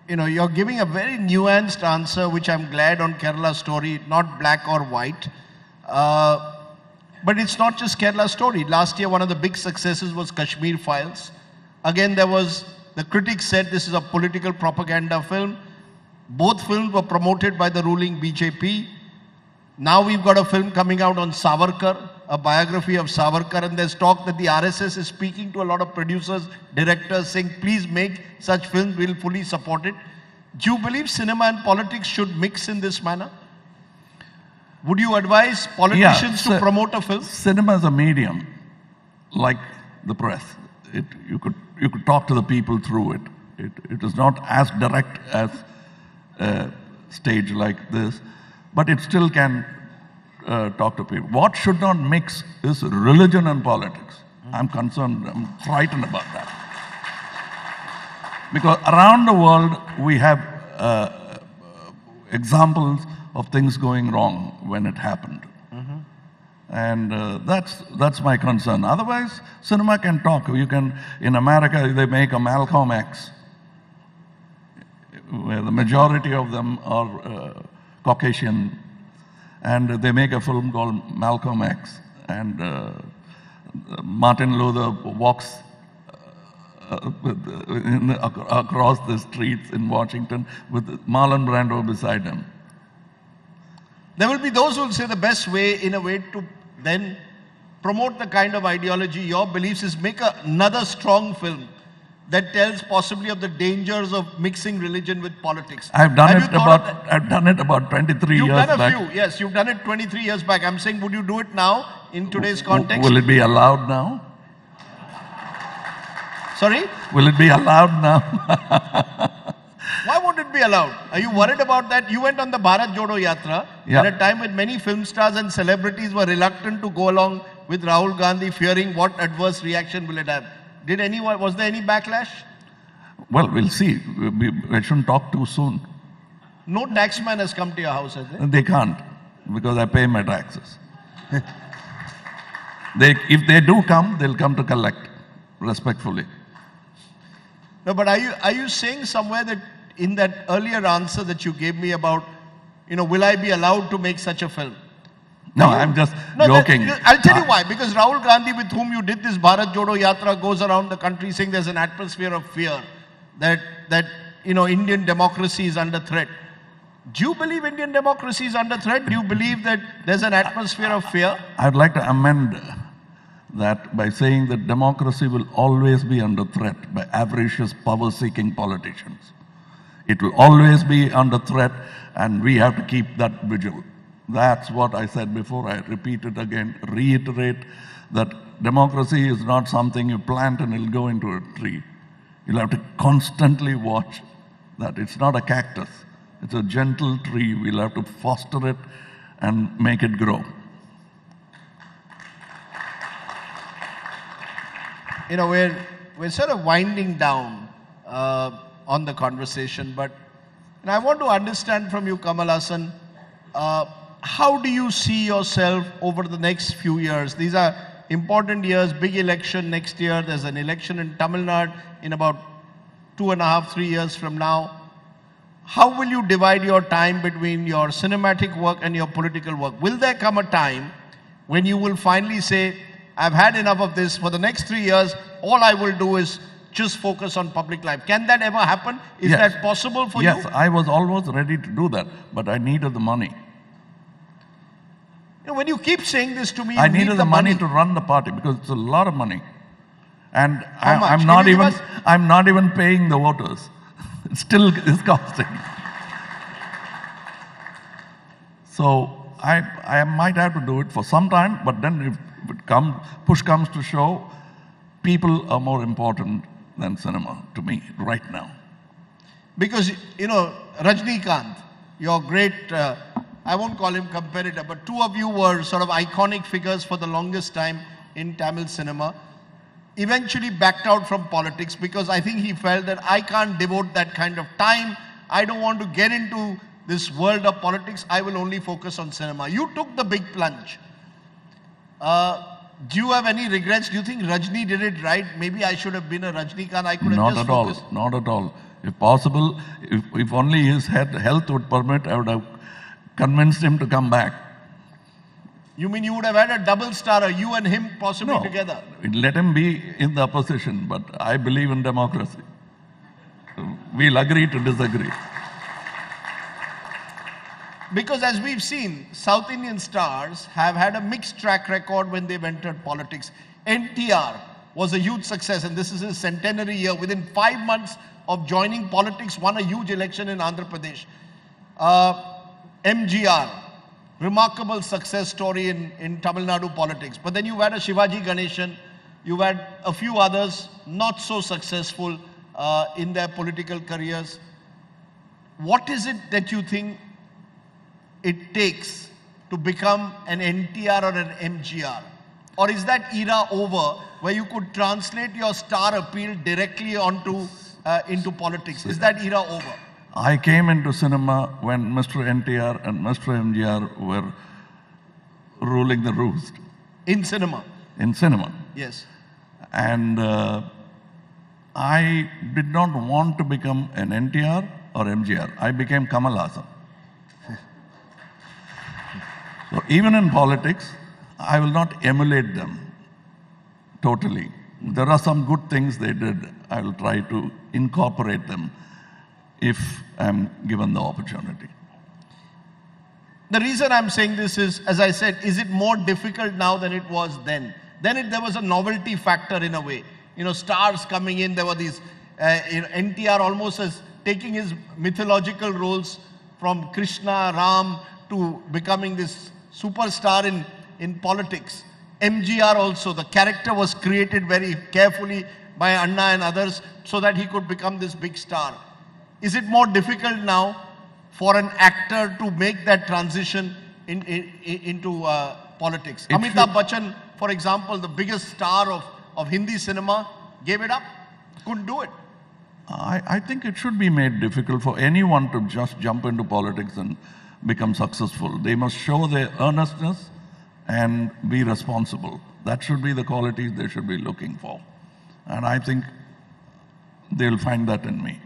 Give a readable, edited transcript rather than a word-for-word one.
you're giving a very nuanced answer, which I'm glad on Kerala Story, not black or white. But it's not just Kerala Story. Last year, one of the big successes was Kashmir Files. Again, the critics said this is a political propaganda film. Both films were promoted by the ruling BJP. Now we've got a film coming out on Savarkar, a biography of Savarkar, and there's talk that the RSS is speaking to a lot of producers, directors, saying, please make such films, we'll fully support it. Do you believe cinema and politics should mix in this manner? Would you advise politicians to promote a film? Cinema is a medium, like the press. You could talk to the people through it. It is not as direct as a stage like this, but it still can talk to people. What should not mix is religion and politics. I'm concerned, I'm frightened about that. Because around the world, we have examples of things going wrong when it happened. And that's my concern. Otherwise, cinema can talk. In America, they make a Malcolm X, where the majority of them are Caucasian, and they make a film called Malcolm X, and Martin Luther walks across the streets in Washington with Marlon Brando beside him. There will be those who will say the best way, in a way, to then promote the kind of ideology your beliefs is make another strong film that tells possibly of the dangers of mixing religion with politics. I've done it about 23 years back. You've done a few, yes. You've done it 23 years back. I'm saying, would you do it now in today's context? Will it be allowed now? Sorry? Will it be allowed now? Why won't it be allowed? Are you worried about that? You went on the Bharat Jodo Yatra at a time when many film stars and celebrities were reluctant to go along with Rahul Gandhi, fearing what adverse reaction will it have. Was there any backlash? Well, we'll see. We shouldn't talk too soon. No taxman has come to your house, has they? They can't, because I pay my taxes. If they do come, they'll come to collect, respectfully. No, but are you saying somewhere that in that earlier answer that you gave me about, will I be allowed to make such a film? No, I'm just joking. I'll tell you why. Because Rahul Gandhi, with whom you did this Bharat Jodo Yatra, goes around the country saying there's an atmosphere of fear, that Indian democracy is under threat. Do you believe Indian democracy is under threat? Do you believe that there's an atmosphere of fear? I'd like to amend that by saying that democracy will always be under threat by avaricious, power-seeking politicians. It will always be under threat, and we have to keep that vigil. That's what I said before. I repeat it again, reiterate that democracy is not something you plant and it'll go into a tree. You'll have to constantly watch that. It's not a cactus. It's a gentle tree. We'll have to foster it and make it grow. We're sort of winding down on the conversation, but I want to understand from you, Kamal Haasan, how do you see yourself over the next few years? These are important years, big election next year. There's an election in Tamil Nadu in about 2.5, 3 years from now. How will you divide your time between your cinematic work and your political work? Will there come a time when you will finally say, I've had enough of this. For the next 3 years, all I will do is just focus on public life. Can that ever happen? Is that possible for you? Yes, I was always ready to do that, but I needed the money. When you keep saying this to me, I needed the money to run the party because it's a lot of money. And I'm not even paying the voters. It still is costing. So I might have to do it for some time, but then if push comes to shove, people are more important than cinema to me right now. Because, Rajnikant, your great, I won't call him competitor, but two of you were sort of iconic figures for the longest time in Tamil cinema. Eventually backed out from politics because I think he felt that I can't devote that kind of time. I don't want to get into this world of politics. I will only focus on cinema. You took the big plunge. Do you have any regrets? Do you think Rajni did it right? Maybe I should have been a Rajnikant. I could have Not at all. If possible, if only his health would permit, I would have convinced him to come back. You mean you would have had a double starrer, you and him possibly No, together? let him be in the opposition, but I believe in democracy. We'll agree to disagree. Because as we've seen, South Indian stars have had a mixed track record when they've entered politics. NTR was a huge success, and this is his centenary year. Within 5 months of joining politics, won a huge election in Andhra Pradesh. MGR, remarkable success story in Tamil Nadu politics. But then you had a Shivaji Ganeshan, you had a few others not so successful in their political careers. What is it that you think it takes to become an NTR or an MGR? Or is that era over where you could translate your star appeal directly onto into politics? Is that era over? I came into cinema when Mr. NTR and Mr. MGR were ruling the roost. In cinema? In cinema. Yes. And I did not want to become an NTR or MGR. I became Kamal Haasan. So even in politics, I will not emulate them totally. There are some good things they did. I will try to incorporate them if I'm given the opportunity. The reason I'm saying this is, as I said, is it more difficult now than it was then? Then there was a novelty factor in a way. You know, stars coming in, there were these, NTR almost as taking his mythological roles from Krishna, Ram, to becoming this superstar in politics. MGR also, the character was created very carefully by Anna and others so that he could become this big star. Is it more difficult now for an actor to make that transition into politics? Amitabh Bachchan, for example, the biggest star of Hindi cinema, gave it up, couldn't do it. I think it should be made difficult for anyone to just jump into politics and become successful. They must show their earnestness and be responsible. That should be the qualities they should be looking for. And I think they'll find that in me.